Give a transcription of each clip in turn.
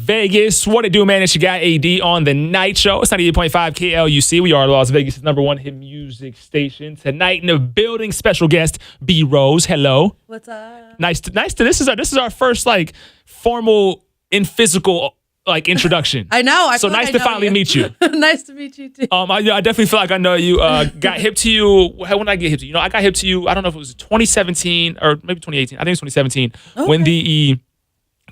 Vegas. What it do, man? It's your guy AD on the night show. It's 98.5 KLUC. We are Las Vegas' #1 hit music station. Tonight in the building, special guest B Rose. Hello. What's up? Nice to this is our first like formal in physical like introduction. I know. So nice to finally meet you. Nice to meet you too. I definitely feel like I know you. Got hip to you. When did I get hip to you? I got hip to you. I don't know if it was 2017 or maybe 2018. I think it was 2017 when the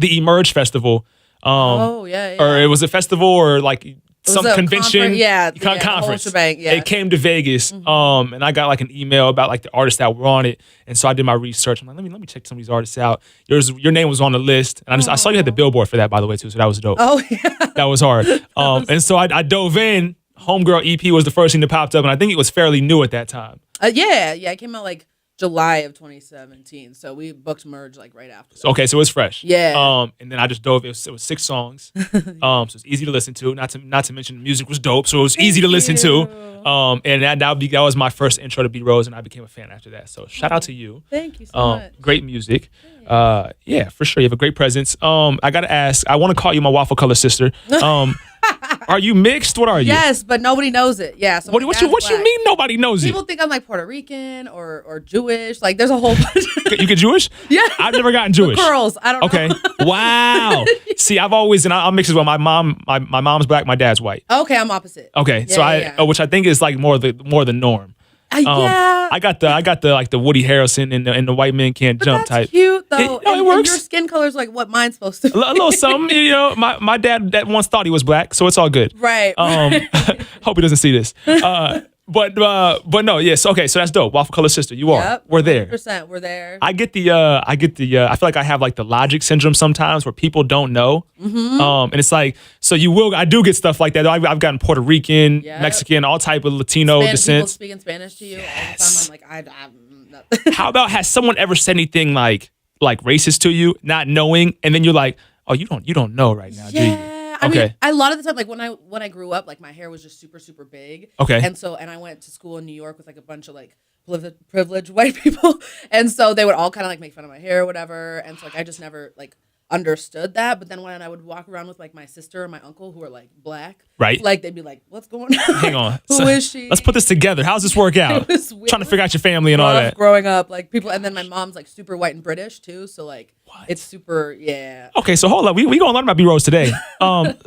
Emerge Festival. Yeah. Or it was a festival or like some convention. Conference. Shebang, It came to Vegas. And I got like an email about like the artists that were on it. And so I did my research. I'm like, let me check some of these artists out. Your name was on the list. And I saw you had the billboard for that, by the way, too. So that was dope. Oh yeah. That was hard. And so I dove in. Homegirl EP was the first thing that popped up, and I think it was fairly new at that time. It came out like July of 2017. So we booked Merge like right after. Okay, so it was fresh. Yeah. And then I just dove. It was 6 songs. So it's easy to listen to. Not to mention the music was dope, so it was easy to listen to. And that was my first intro to B Rose, and I became a fan after that. So shout out to you. Thank you so much. Great music. Yeah, for sure. You have a great presence. I gotta ask. I want to call you my waffle color sister. Are you mixed? What are you? Yes, but nobody knows it. Yeah. So what you mean nobody knows People think I'm like Puerto Rican or Jewish. Like there's a whole bunch. You get Jewish? Yeah. I've never gotten Jewish. Girls, I don't know. Okay. Wow. See, I've always, and I'm mixed as well. My mom's black, my dad's white. Okay, I'm opposite. Okay. Yeah, so which I think is like more the norm. Yeah. I got the like the Woody Harrelson and the white men can't jump that's type. Cute though. It works. And your skin color's like what mine's supposed to be. A little something, my dad that once thought he was black, so it's all good. Right. Hope he doesn't see this. But no, yes. Okay, so that's dope. Waffle color sister, you are. Yep, We're there. 100%. We're there. I feel like I have like the logic syndrome sometimes where people don't know. And it's like, so I do get stuff like that. I've gotten Puerto Rican, Mexican, all type of Latino descent. People speaking Spanish to you all the time. I'm like, How about, has someone ever said anything like racist to you, not knowing, and then you're like, oh, you don't know right now, do you? I mean, a lot of the time, like when I grew up, like my hair was just super, super big. Okay. And I went to school in New York with like a bunch of like privileged white people. And so they would all kind of like make fun of my hair or whatever. And so like I just never like understood that. But then when I would walk around with like my sister and my uncle who are like black, right? Like they'd be like, what's going on? Hang on. Who is she? Let's put this together. How's this work out? It was weird. Trying to figure out your family and all that. Growing up, like people, and then my mom's like super white and British too. So like it's super, yeah. Okay, so hold up. We gonna learn about B Rose today.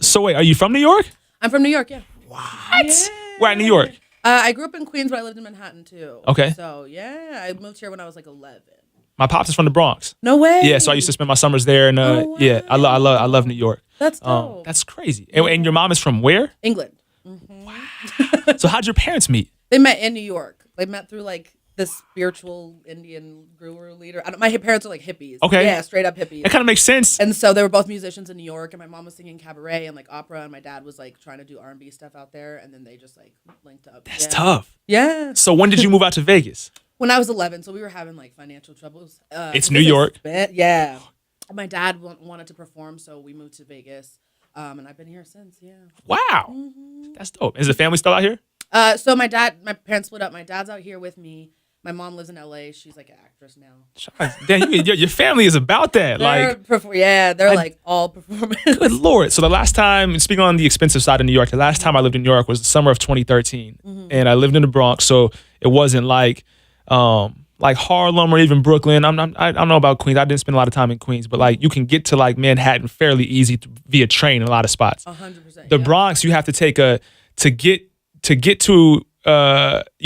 So wait, are you from New York? I'm from New York, yeah. What? Yeah. Where in New York? I grew up in Queens, but I lived in Manhattan too. Okay. So yeah, I moved here when I was like 11. My pops is from the Bronx. No way. Yeah, so I used to spend my summers there, and yeah, I love New York. That's dope. That's crazy. And your mom is from where? England. Wow. So how'd your parents meet? They met in New York. They met through like this spiritual Indian guru leader. My parents are like hippies. Okay. Yeah, straight up hippies. That kind of makes sense. And so they were both musicians in New York, and my mom was singing cabaret and like opera, and my dad was like trying to do R&B stuff out there, and then they just like linked up. That's tough. Yeah. So when did you move out to Vegas? When I was 11, so we were having like financial troubles. It's New York. Yeah. My dad wanted to perform, so we moved to Vegas, and I've been here since. Yeah. Wow. That's dope. Is the family still out here? So my parents split up. My dad's out here with me. My mom lives in LA. She's like an actress now. Damn, your family is about that. They're like all performing. Good Lord. So the last time, speaking on the expensive side of New York, the last time I lived in New York was the summer of 2013. And I lived in the Bronx, so it wasn't like Harlem or even Brooklyn. I don't know about Queens. I didn't spend a lot of time in Queens, but like you can get to like Manhattan fairly easy via train in a lot of spots. 100%. The Bronx, you have to take you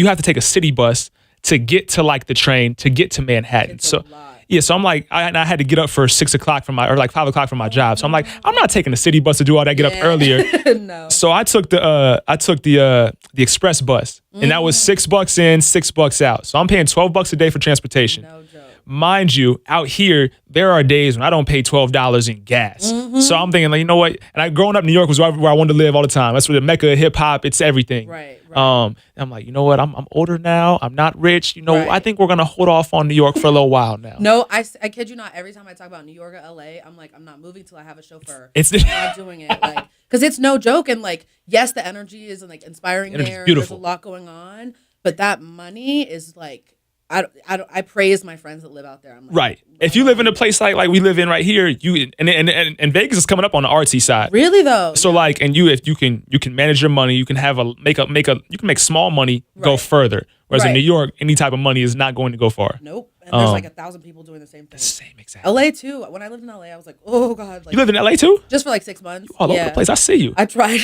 have to take a city bus to get to like the train to get to Manhattan. It's a lot. Yeah, so I'm like, I had to get up for 6 o'clock from or like 5 o'clock from my job. So I'm like, I'm not taking the city bus to do all that, get up earlier. No. So I took the express bus, and that was $6 in, $6 out. So I'm paying $12 a day for transportation. No joke. Mind you, out here, there are days when I don't pay $12 in gas. So I'm thinking, like, you know what? And growing up in New York was where I wanted to live all the time. That's where the mecca of hip hop, it's everything. Right. And I'm like, you know what? I'm older now. I'm not rich. I think we're gonna hold off on New York for a little while now. No, I kid you not. Every time I talk about New York or LA, I'm like, I'm not moving till I have a chauffeur. I'm not doing it, like, because it's no joke. And like, yes, the energy is like inspiring there. Beautiful. There's a lot going on, but that money is like, I praise my friends that live out there. I'm like, Right. If you live in a place like we live in right here, you and Vegas is coming up on the artsy side. Really though. So like, and if you can manage your money, you can you can make small money go further. Whereas in New York, any type of money is not going to go far. Nope. And there's like 1,000 people doing the same thing. Same exactly. LA too. When I lived in LA, I was like, oh God. Like, You lived in LA too? just for like 6 months. All over the place. I see you. I tried,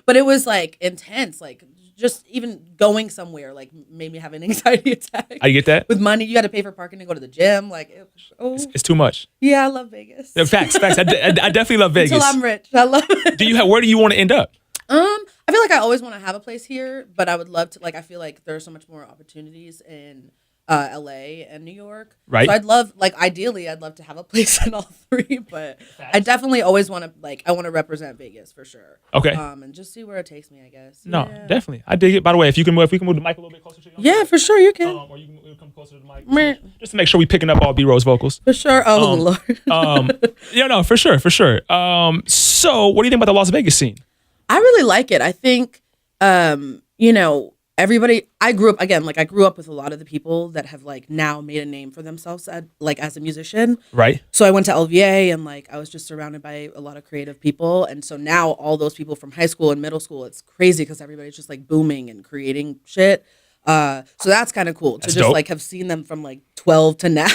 but it was like intense. Like just even going somewhere like made me have an anxiety attack. I get that. With money, you had to pay for parking to go to the gym. Like, It's too much. Yeah, I love Vegas. Facts. I definitely love Vegas. Until I'm rich, I love it. Where do you want to end up? I feel like I always want to have a place here, but I would love to. Like, I feel like there's so much more opportunities in LA and New York. Right. So I'd love, like, ideally, I'd love to have a place in all three. But I definitely always want to, like, I want to represent Vegas for sure. Okay. And just see where it takes me, I guess. No, definitely. I dig it. By the way, if we can move the mic a little bit closer to you. Yeah, for sure, you can. Or you can come closer to the mic. Just to make sure we picking up all B-Rose vocals. For sure. Oh Lord. Yeah, no, for sure. So, what do you think about the Las Vegas scene? I really like it. I think, everybody, I grew up with a lot of the people that have like now made a name for themselves as a musician. Right. So I went to LVA and like I was just surrounded by a lot of creative people. And so now all those people from high school and middle school, it's crazy because everybody's just like booming and creating shit. So that's kind of cool to just dope. like have seen them from like 12 to now,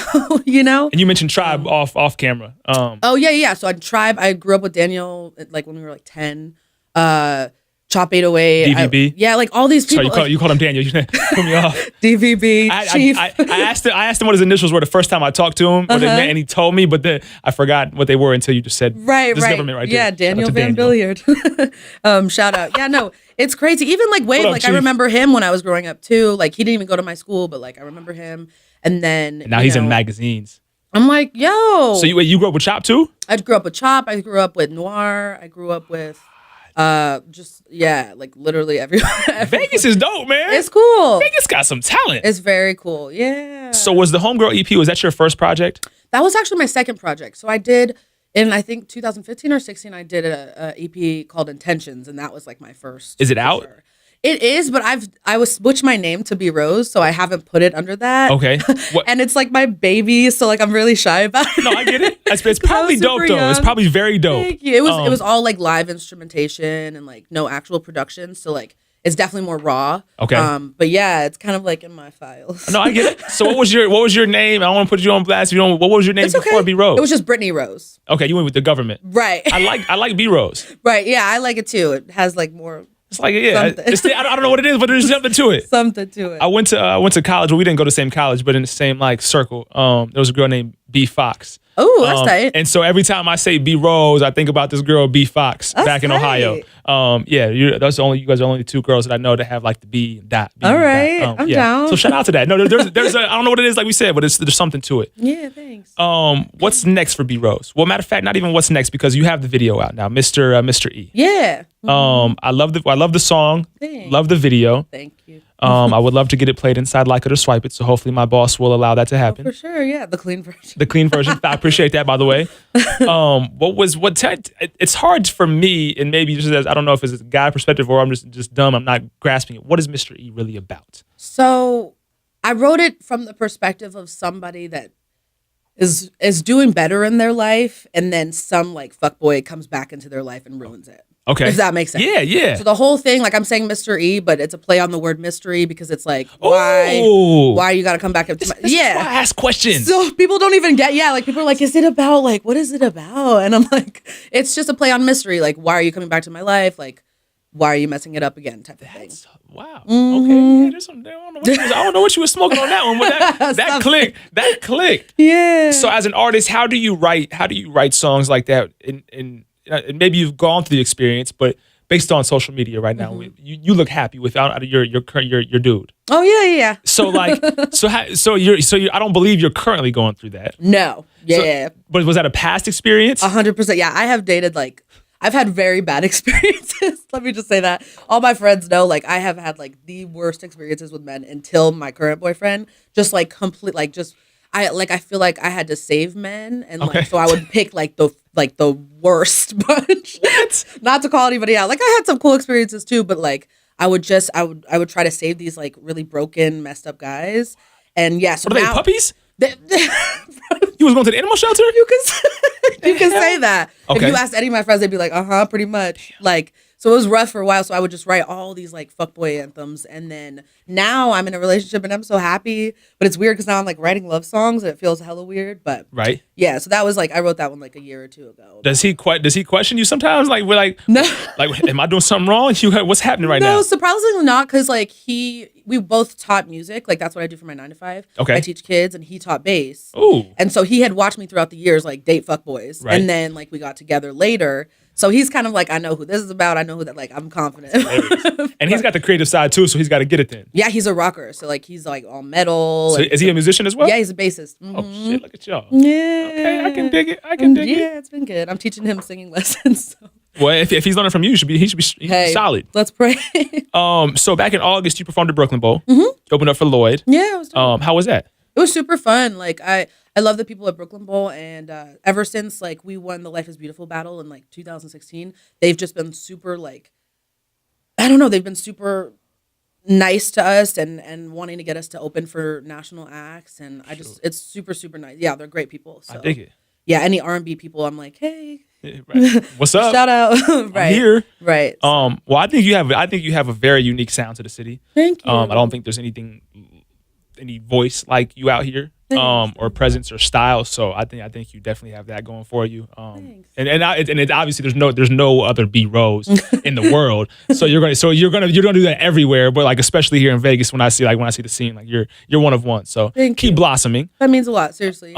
you know? And you mentioned Tribe off camera. Oh yeah. So I grew up with Daniel like when we were like 10. Chop 808. DVB. Like all these people. Sorry, you called him Daniel. You put me off. DVB, Chief. I asked him what his initials were the first time I talked to him, and he told me, but then I forgot what they were until you just said right. government right there. Yeah, Daniel Van Billiard. Shout out. Yeah, no, it's crazy. Even like Wade, like Chief? I remember him when I was growing up too. Like he didn't even go to my school, but like I remember him. And then now he's in magazines. I'm like, yo. So you grew up with Chop too? I grew up with Chop. I grew up with Noir. I grew up with like literally everywhere. Vegas is dope, man. It's cool. Vegas got some talent. It's very cool. Yeah. So was the Homegirl EP, was that your first project? That was actually my second project. So I did in I think 2015 or 16 I did a EP called Intentions, and that was like my first. Is it out? Sure. It is, but I was switched my name to B Rose, so I haven't put it under that. Okay. And it's like my baby, so like I'm really shy about it. No, I get it. It's probably dope though. It's probably very dope. Thank you. It was all like live instrumentation and like no actual production, so like it's definitely more raw. Okay. But yeah, it's kind of like in my files. No, I get it. So what was your name? I don't want to put you on blast. What was your name before B Rose? It was just Brittany Rose. Okay, you went with the government. Right. I like B Rose. Right. Yeah, I like it too. It has like more. It's like I don't know what it is, but there's something to it. Something to it. I went to college. Well, we didn't go to the same college, but in the same like circle. There was a girl named B Fox. Oh, that's tight. And so every time I say B Rose, I think about this girl B Fox back in Ohio. You guys are only the two girls that I know that have like the B dot. All right, I'm down. So shout out to that. No, there's I don't know what it is, like we said, but there's something to it. Yeah, thanks. What's next for B Rose? Well, matter of fact, not even what's next, because you have the video out now, Mr. E. Yeah. I love the song. Thanks. Love the video. Thank you. I would love to get it played inside Like It or Swipe It, so hopefully my boss will allow that to happen. For sure, yeah, the clean version. The clean version. I appreciate that, by the way. It's hard for me, and maybe just as I don't know if it's a guy perspective or I'm just dumb, I'm not grasping it. What is Mr. E really about? So I wrote it from the perspective of somebody that is doing better in their life, and then some like fuckboy comes back into their life and ruins it. Okay. If that makes sense. Yeah. So the whole thing, like I'm saying Mr. E, but it's a play on the word mystery because it's like, why you got to come back up to my... Yeah. I ask questions. So people don't even get, like people are like, is it about, like, what is it about? And I'm like, it's just a play on mystery. Like, why are you coming back to my life? Like, why are you messing it up again? Type of thing. Wow. Okay. Yeah, there's some, I don't know what you were smoking on that one, but that clicked. That clicked. Yeah. So as an artist, how do you write songs like that and maybe you've gone through the experience, but based on social media right now, you look happy without your dude. Oh yeah. So like, I don't believe you're currently going through that. No. Yeah. But was that a past experience? 100%. Yeah, I have dated I've had very bad experiences. Let me just say that. All my friends know, like, I have had like the worst experiences with men until my current boyfriend. Just like complete, like just. I feel like I had to save men, and like so I would pick like the worst bunch. What? Not to call anybody out. Like I had some cool experiences too, but like I would try to save these like really broken, messed up guys. And yeah, so What are they, now puppies? they- You was going to the animal shelter? you can say that. Okay. If you asked any of my friends, they'd be like, pretty much. Like, so it was rough for a while. So I would just write all these like fuckboy anthems. And then now I'm in a relationship and I'm so happy. But it's weird because now I'm like writing love songs and it feels hella weird. But Right. yeah, so that was like, I wrote that one like a year or two ago. Does he question you sometimes? Like, we're like, No. like, am I doing something wrong? What's happening right No, now? surprisingly not, because like we both taught music. Like that's what I do for my 9 to 5. Okay. I teach kids, and he taught bass. Ooh. And so he had watched me throughout the years like date fuckboys, Right. and then like we got together later. So he's kind of like, I know who this is about. I know who that. Like I'm confident. And he's got the creative side too, so he's got to get it then. Yeah, he's a rocker. So like he's like all metal. So and- is he a musician as well? Yeah, he's a bassist. Oh Mhm. shit! Look at y'all. Yeah. Okay, I can dig it. I can dig it. Yeah, it's been good. I'm teaching him singing lessons. So. Well, if he's learning from you, he should be Hey, solid. let's pray. So back in August, you performed at Brooklyn Bowl. You opened up for Lloyd. Yeah, it was How was that? It was super fun. Like I love the people at Brooklyn Bowl, and ever since like we won the Life is Beautiful battle in like 2016, they've just been super like, I don't know, they've been super nice to us and wanting to get us to open for national acts, and I just it's super super nice. Yeah, they're great people. So I dig it. yeah, any R&B people, I'm like, hey, Right. What's up? shout out, right? I'm here. Right. Well, I think you have a very unique sound to the city. Thank you. I don't think there's any voice like you out here, or presence or style. So I think you definitely have that going for you. Thanks. And it obviously there's no other B Rose in the world. So you're gonna do that everywhere. But like especially here in Vegas, when I see the scene, like you're one of one. So Thank keep you. blossoming. That means a lot, seriously.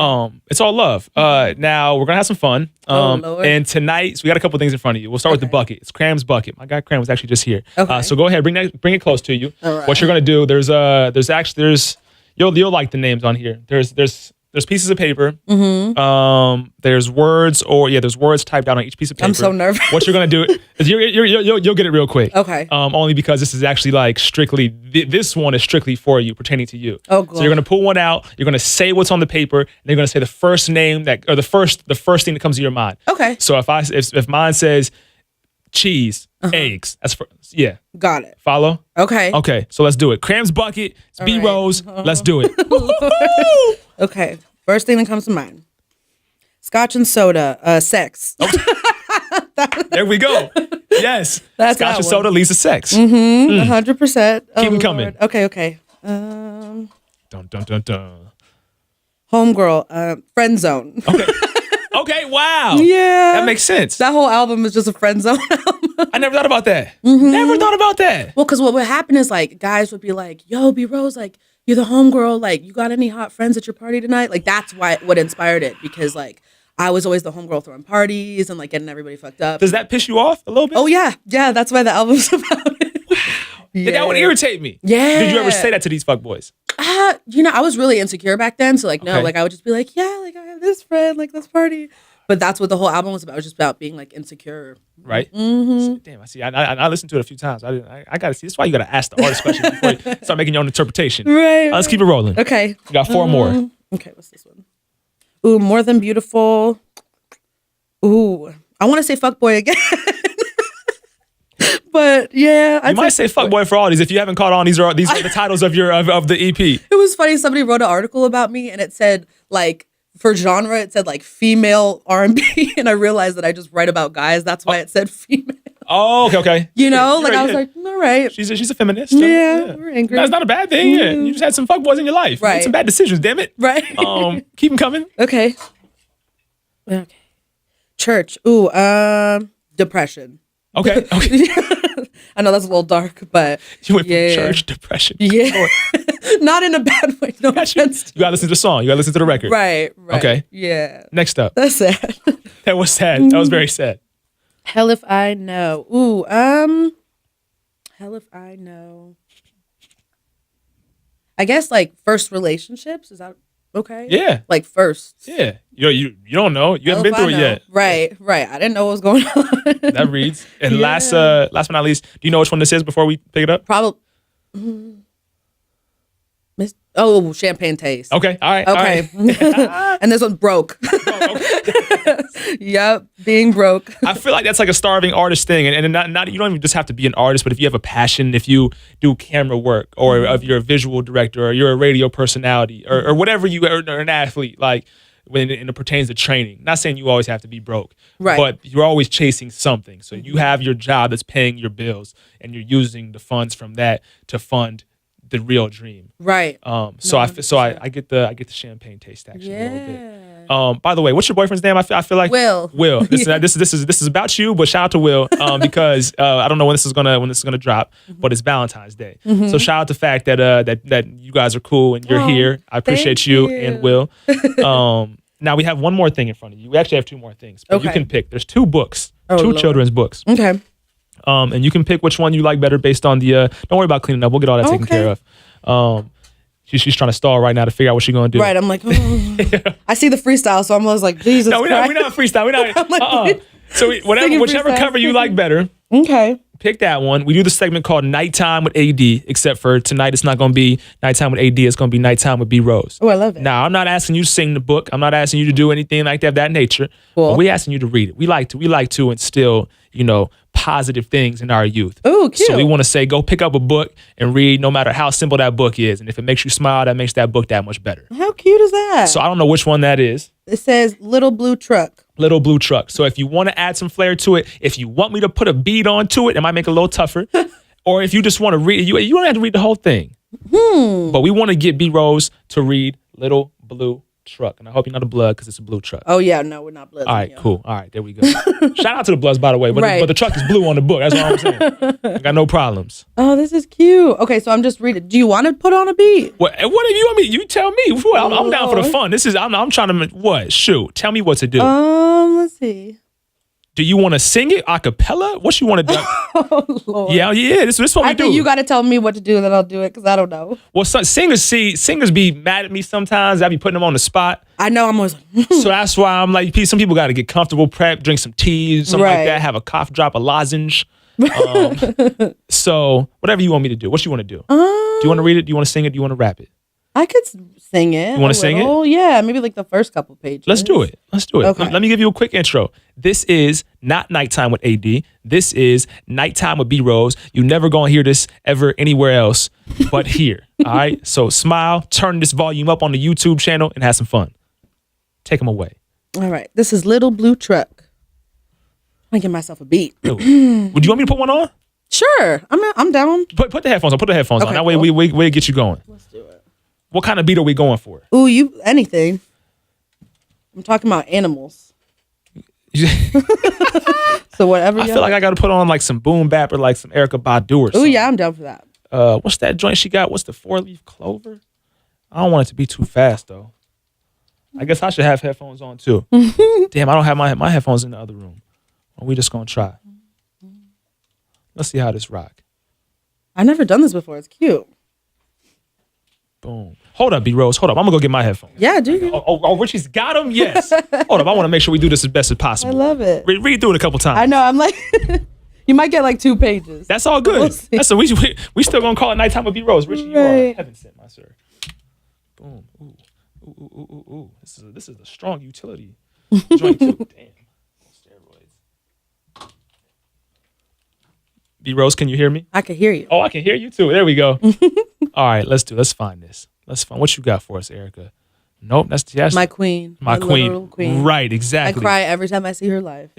It's all love. Now we're gonna have some fun. Lord. And tonight, so we got a couple things in front of you. We'll start with the bucket. It's Cram's bucket. My guy Cram was actually just here. Okay. So go ahead, bring it close to you. All right. What you're gonna do? You'll like the names on here. There's pieces of paper. Mm-hmm. There's words there's words typed out on each piece of paper. I'm so nervous. What you're gonna do is you'll get it real quick. Okay. Only because this is actually like strictly this one is strictly for you, pertaining to you. Oh, God. So you're gonna pull one out. You're gonna say what's on the paper. And you're gonna say the first name the first thing that comes to your mind. Okay. So if mine says cheese, eggs, that's yeah. Got it. Follow? Okay. Okay, so let's do it. Cram's bucket. It's B right. Rose. Let's do it. Okay. First thing that comes to mind. Scotch and soda, sex. There we go. Yes. That's Scotch that and one. soda leads to sex. 100%. Keep 'em coming. Okay. Dun dun dun dun. Homegirl, friend zone. Okay, wow. Yeah. That makes sense. That whole album is just a friend zone album. I never thought about that. Never thought about that. Well, because what would happen is like guys would be like, "Yo, B Rose, like you're the homegirl. Like you got any hot friends at your party tonight?" Like that's what inspired it, because like I was always the homegirl throwing parties and like getting everybody fucked up. Does that piss you off a little bit? Oh yeah. That's why the album's about it. Yeah. That would irritate me. Yeah. Did you ever say that to these fuckboys? I was really insecure back then. So like, no, Okay. like I would just be like, yeah, like I have this friend, like let's party. But that's what the whole album was about. It was just about being like insecure. Right? Damn, I see. I listened to it a few times. I got to see. That's why you got to ask the hardest question before you start making your own interpretation. Right. Let's keep it rolling. Okay. We got 4 more. Okay, what's this one? Ooh, More Than Beautiful. Ooh, I want to say fuckboy again. But yeah, You might say fuckboy for all these. If you haven't caught on, these are the titles of the EP. It was funny. Somebody wrote an article about me, and it said like for genre, it said like female R&B, and I realized that I just write about guys. That's why it said female. Oh, okay. You know, like You're I was right, like, all right. She's a feminist. Yeah, we're angry. That's not a bad thing. Yeah, you just had some fuckboys in your life. You made Right. some bad decisions. Damn it. Right. Keep them coming. Okay. Church. Ooh, depression. Okay. I know that's a little dark, but You went yeah. from church depression. Yeah. Not in a bad way. No Got you. offense. You gotta listen to the song. You gotta listen to the record. Right. Okay. Yeah. Next up. That's sad. That was sad. That was very sad. Hell if I know. Ooh, hell if I know. I guess like first relationships, is that okay? Yeah. Like first. Yeah. You don't know. You haven't been through it yet. Right. I didn't know what was going on. That reads. And Yeah. last but not least, do you know which one this is before we pick it up? Probably Oh, champagne taste. Okay, all right. Okay. All right. And this one's broke. Okay. Yep, being broke. I feel like that's like a starving artist thing, and not you don't even just have to be an artist, but if you have a passion, if you do camera work, or if you're a visual director, or you're a radio personality, or whatever you are, or an athlete, like when it pertains to training. Not saying you always have to be broke, Right. but you're always chasing something. So you have your job that's paying your bills, and you're using the funds from that to fund the real dream. Right. So I get the champagne taste actually a little bit. Yeah. By the way, what's your boyfriend's name? I feel like Will. This is about you, but shout out to Will because I don't know when this is gonna drop, but it's Valentine's Day. So shout out the fact that that you guys are cool and you're here. I appreciate thank you you. and Will. Now we have one more thing in front of you. We actually have two more things, but you Okay. can pick. There's two books, Oh, two Lord. children's books. Okay. And you can pick which one you like better based on the. Don't worry about cleaning up. We'll get all that taken Okay. care of. She's trying to stall right now to figure out what she's gonna do. Right. I'm like, oh. I see the freestyle, so I'm always like, Jesus No, we're Christ. not freestyle. We're not. I'm like, So Singing whichever freestyle. cover you like better, Okay. pick that one. We do the segment called Nighttime with AD, except for tonight it's not going to be Nighttime with AD. It's going to be Nighttime with B Rose. Oh, I love it. Now, I'm not asking you to sing the book. I'm not asking you to do anything like that of that nature. Cool. But we asking you to read it. We like to instill, positive things in our youth. Ooh, cute. So we want to say, go pick up a book and read, no matter how simple that book is. And if it makes you smile, that makes that book that much better. How cute is that? So I don't know which one that is. It says Little Blue Truck. Little Blue Truck. So if you want to add some flair to it, if you want me to put a beat onto it, it might make it a little tougher. Or if you just want to read, you don't have to read the whole thing. But we want to get B Rose to read Little Blue Truck. And I hope you're not a blood because it's a blue truck. Oh, yeah. No, we're not blood. All right, cool. All right, there we go. Shout out to the Bloods, by the way. But, Right. but the truck is blue on the book. That's all I'm saying. I got no problems. Oh, this is cute. Okay, so I'm just reading. Do you want to put on a beat? What do you want me? You tell me. I'm down for the Lord. fun. I'm trying to, what? Shoot. Tell me what to do. Let's see. Do you want to sing it a cappella? What you want to do? Oh, Lord. Yeah. This is what we I do. think you got to tell me what to do, and then I'll do it because I don't know. Well, singers be mad at me sometimes. I be putting them on the spot. I know I'm always like, So that's why I'm like, some people got to get comfortable, prep, drink some tea, something like Right. that, have a cough drop, a lozenge. So whatever you want me to do. What you want to do? Do you want to read it? Do you want to sing it? Do you want to rap it? I could sing it. You wanna sing it? Oh, yeah. Maybe like the first couple pages. Let's do it. Okay. Let me give you a quick intro. This is not Nighttime with AD. This is Nighttime with B Rose. You never gonna hear this ever anywhere else but here. All right. So smile, turn this volume up on the YouTube channel, and have some fun. Take them away. All right. This is Little Blue Truck. I'm going to give myself a beat. Would you want me to put one on? Sure. I'm down. Put the headphones on. Put the headphones on. Okay, That way cool. we get you going. Let's do it. What kind of beat are we going for? Ooh, anything. I'm talking about animals. So whatever. I feel like I got to put on like some boom bap or like some Erykah Badu or Ooh, something. yeah, I'm down for that. What's that joint she got? What's the 4-leaf clover? I don't want it to be too fast though. I guess I should have headphones on too. Damn, I don't have my headphones in the other room. Well, we just gonna try. Let's see how this rock. I've never done this before. It's cute. Boom. Hold up, B Rose. Hold up. I'm gonna go get my headphones. Yeah, dude. Oh, Richie's got them. Yes. Hold up. I want to make sure we do this as best as possible. I love it. Read through it a couple times. I know. I'm like, you might get like 2 pages. That's all good. We'll see. That's we still gonna call it Nighttime with B Rose. Richie, you are Right. heaven sent, my sir. Boom. Ooh. This is a strong utility joint too. Damn. Steroids. B Rose, can you hear me? I can hear you. Oh, I can hear you too. There we go. All right, let's find this. Let's find what you got for us, Erykah. Nope, that's My queen. my literal queen. Right, I exactly. cry every time I see her live.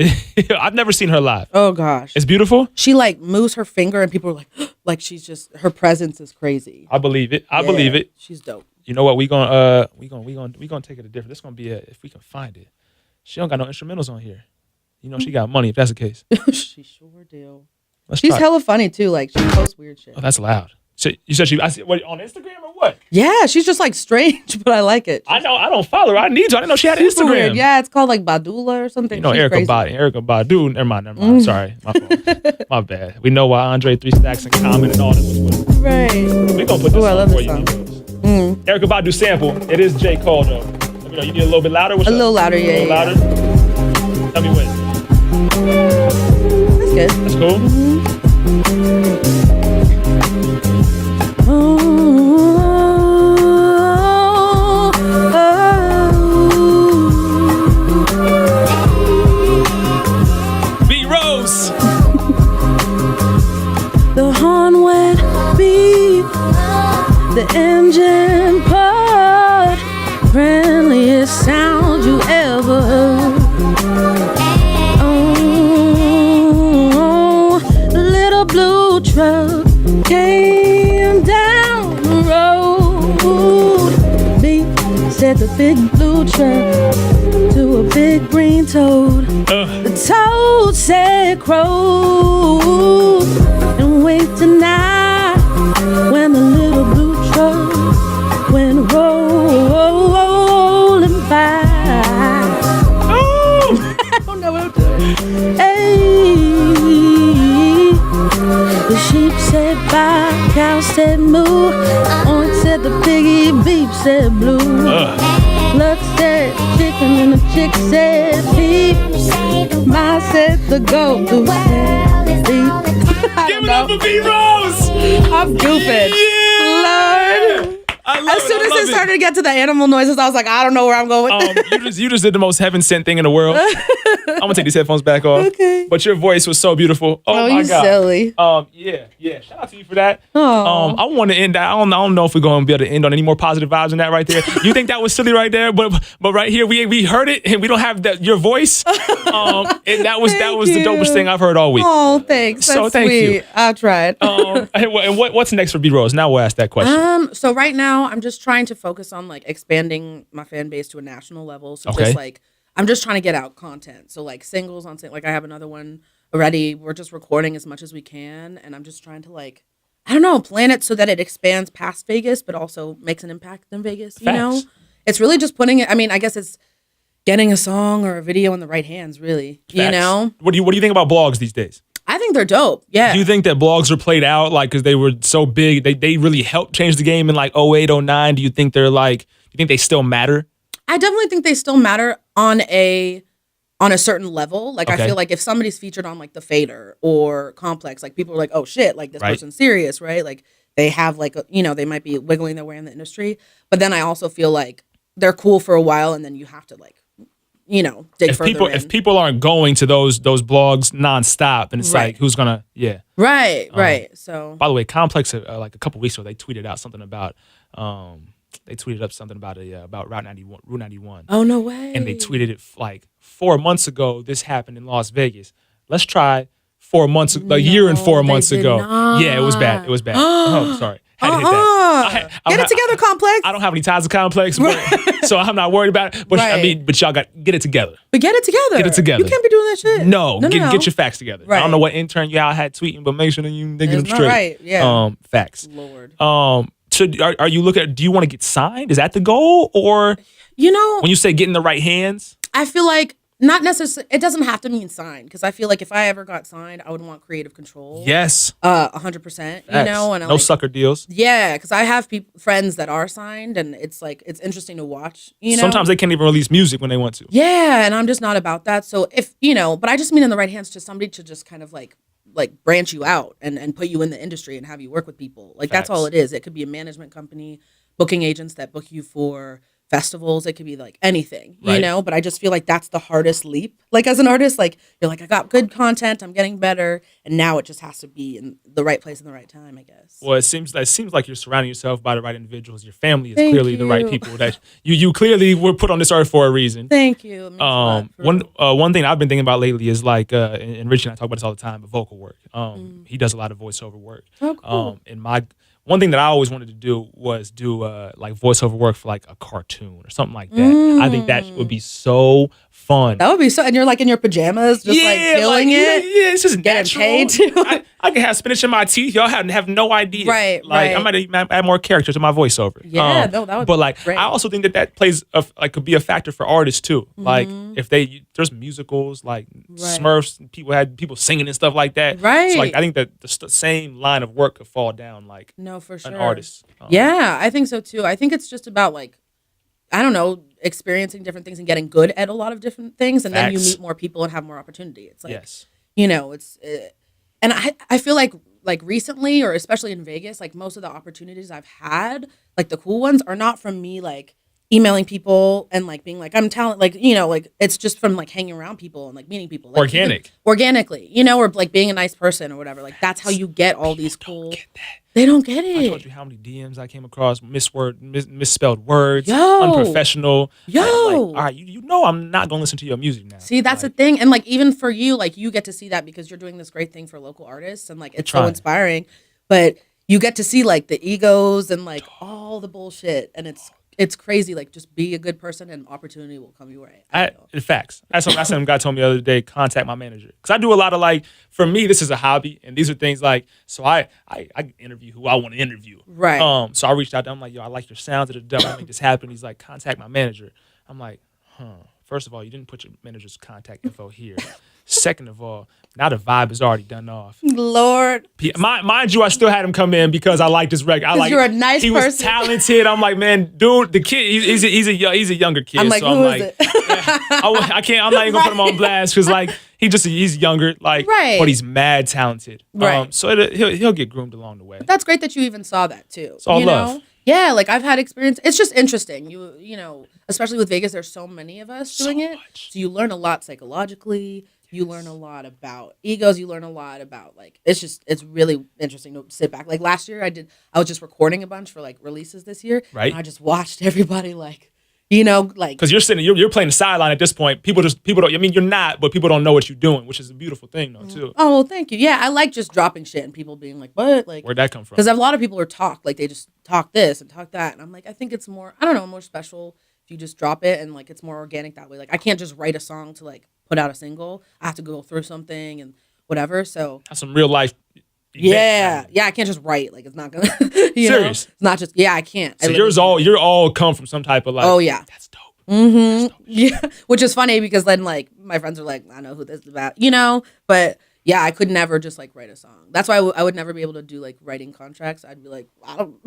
I've never seen her live. Oh gosh. It's beautiful. She like moves her finger and people are like, like she's just, her presence is crazy. I believe it. I believe Yeah, it. She's dope. You know what? We gonna take it a different. This gonna be if we can find it. She don't got no instrumentals on here. You know she got money if that's the case. She sure do. Let's She's try. hella funny too. Like she posts weird shit. Oh, that's loud. So you said I see, what, on Instagram or what? Yeah, she's just like strange, but I like it. I know. I don't follow her. I need to. I didn't know she had an Super Instagram. weird. Yeah, it's called like Badula or something. You know, She's Erykah crazy. Badu. Never mind. Sorry. My fault. My bad. We know why Andre 3 Stacks and Common and all that was. Right. We're going to put this Ooh, I on love for this you. song. Erykah Badu sample. It is J. Cole, though. Let me know. You need a little bit louder? What's A up? little louder, yeah. A little louder? Tell me when. That's good. That's cool? big blue truck to a big green toad. The toad said crow and wait tonight when the little blue truck went rolling by. Oh! I don't know what I'm doing. Hey, the sheep said bye, cow said moo, oink said the piggy, beef said blue. Luck said chicken and the chick said beef. Ma said the goat said beef. Give it up for B Rose! I'm goofing. Yeah! Lord. As soon as it started to get to the animal noises, I was like, I don't know where I'm going with this. You just did the most heaven sent thing in the world. I'm gonna take these headphones back off. Okay. But your voice was so beautiful. Oh my you God. silly. Yeah. Shout out to you for that. Oh. I want to end that. I don't know if we're gonna be able to end on any more positive vibes than that right there. You think that was silly right there, but right here we heard it and we don't have your voice. And that was the dopest thing I've heard all week. Oh, thanks. That's thank sweet. you. I tried. And what's next for B Rose? Now we'll ask that question. So right now I'm just trying to focus on like expanding my fan base to a national level. So Okay. just like I'm just trying to get out content. So like singles on like I have another one already. We're just recording as much as we can, and I'm just trying to like I don't know, plan it so that it expands past Vegas, but also makes an impact in Vegas. You know, it's really just putting it. I mean, I guess it's getting a song or a video in the right hands. Really, Facts. you know. What do you think about blogs these days? I think they're dope. Yeah. Do you think that blogs are played out like because they were so big? They really helped change the game in like 08, 09? Do you think they're like? Do you think they still matter? I definitely think they still matter on a certain level. Like Okay. I feel like if somebody's featured on like The Fader or Complex, like people are like, oh shit, like this Right. person's serious, right? Like they have like they might be wiggling their way in the industry. But then I also feel like they're cool for a while, and then you have to like dig further in. If people aren't going to those blogs nonstop, and it's Right. like who's gonna Right. So By the way, Complex like a couple weeks ago they tweeted out something about about Route 91. oh no way. And they tweeted it like 4 months ago. This happened in Las Vegas. Let's try 4 months, a year and 4 they months did ago. not. Yeah, it was bad. Oh, sorry. Had to hit that. Get it together, Complex. I don't have any ties to Complex, so I'm not worried about it. But Right. but y'all got get it together. But get it together. Get it together. You can't be doing that shit. No, get your facts together. I Right. don't know what intern y'all had tweeting, but make sure that you get them It's not straight. right. Yeah. Facts. Lord. So are you looking at? Do you want to get signed? Is that the goal, or when you say get in the right hands? I feel like not necessarily. It doesn't have to mean signed, because I feel like if I ever got signed, I would want creative control. Yes. 100%. Facts. And no sucker deals. Yeah, because I have friends that are signed, and it's like it's interesting to watch. Sometimes they can't even release music when they want to. Yeah, and I'm just not about that. So if but I just mean in the right hands to somebody to just kind of like branch you out and put you in the industry and have you work with people. Like Facts. that's all it is. It could be a management company, booking agents that book you for festivals. It could be like anything, Right. but I just feel like that's the hardest leap. Like as an artist, like you're like, I got good content, I'm getting better, and now it just has to be in the right place in the right time, I guess. Well, it seems like you're surrounding yourself by the right individuals. Your family is Thank clearly the right you. people. That you clearly were put on this earth for a reason. Thank you. It means a lot, for real. One thing I've been thinking about lately is like, and Richie and I talk about this all the time, but vocal work. He does a lot of voiceover work. Oh, cool. And one thing that I always wanted to do was do like voiceover work for like a cartoon or something like that. I think that would be so fun. That would be so, and you're like in your pajamas, just like killing it. Yeah, it's just Getting natural. paid. I can have spinach in my teeth. Y'all have no idea. Right, Like right. I might even add more character to my voiceover. Yeah, no, that would But be like, great. I also think that plays could be a factor for artists too. Like if there's musicals like Smurfs, people had people singing and stuff like that. Right. So like I think that the same line of work could fall down like No, for sure. an artist. Yeah, I think so too. I think it's just about like, I don't know, experiencing different things and getting good at a lot of different things, and then you Facts. meet more people and have more opportunity. It's like, Yes. and I feel like recently, or especially in Vegas, like most of the opportunities I've had, like the cool ones, are not from me like emailing people and like being like I'm talented, like like it's just from like hanging around people and like meeting people, like, organically, or like being a nice person or whatever. Like that's how you get all these cool. They don't get it. I told you how many DMs I came across, misspelled words, Yo. unprofessional. Yo. Like, all right, you know I'm not gonna listen to your music now. See, that's the thing. And like even for you, like you get to see that because you're doing this great thing for local artists, and like it's so trying. inspiring. But you get to see like the egos and like all the bullshit, and it's crazy. Like, just be a good person and opportunity will come your way. In facts. That's what some guy told me the other day, contact my manager. Because I do a lot of like, for me, this is a hobby. And these are things like, so I interview who I want to interview. Right. So I reached out to him, I'm like, yo, I like your sounds of the devil. I make this happen. He's like, contact my manager. I'm like, First of all, you didn't put your manager's contact info here. Second of all, now the vibe is already done off. Lord. Mind you, I still had him come in because I like this record. I like you're a nice he person. Was talented. I'm like, man, dude, the kid, he's a younger kid. I'm like, so who I'm is like, it? I can't. I'm not even gonna put him on blast because like he's younger, like, right. but he's mad talented. Right. So he'll get groomed along the way. But that's great that you even saw that too. It's all love. Know? Yeah, like I've had experience. It's just interesting. You know, especially with Vegas, there's so many of us doing it. So you learn a lot psychologically. You learn a lot about egos. You learn a lot about like it's really interesting to sit back. Like last year, I was just recording a bunch for like releases this year. Right. And I just watched everybody like. You know, like because you're playing the sideline at this point. People don't. I mean, you're not, but people don't know what you're doing, which is a beautiful thing, though, too. Oh, well, thank you. Yeah, I like just dropping shit and people being like, "What?" Like, where'd that come from? Because a lot of people are like they just talk this and talk that, and I'm like, I think it's more, I don't know, more special if you just drop it and like it's more organic that way. Like, I can't just write a song to like put out a single. I have to go through something and whatever. So that's some real life. Yeah, I can't just write. Like, it's not gonna. You Serious? Know? It's not just. Yeah, I can't. So you're all come from some type of like. Oh yeah, that's dope. Mm-hmm. Yeah, which is funny because then like my friends are like, I know who this is about, you know. But yeah, I could never just like write a song. That's why I would never be able to do like writing contracts. I'd be like, I'm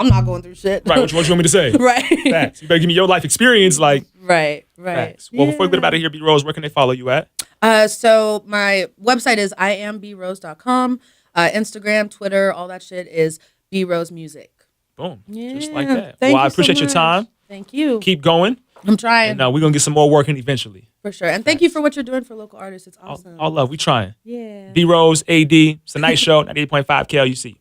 not going through shit. Right. What you want me to say? Right. Facts. You better give me your life experience. Like. Right. Facts. Well, before we get out of here, B Rose, where can they follow you at? So my website is iambrose.com. Instagram, Twitter, all that shit is B Rose Music. Boom. Yeah. Just like that. Thank I you appreciate so your time. Thank you. Keep going. I'm trying. And we're going to get some more work in eventually. For sure. And thank you for what you're doing for local artists. It's awesome. All love. We trying. Yeah. B Rose, AD. It's a nice show. 98.5 KLUC.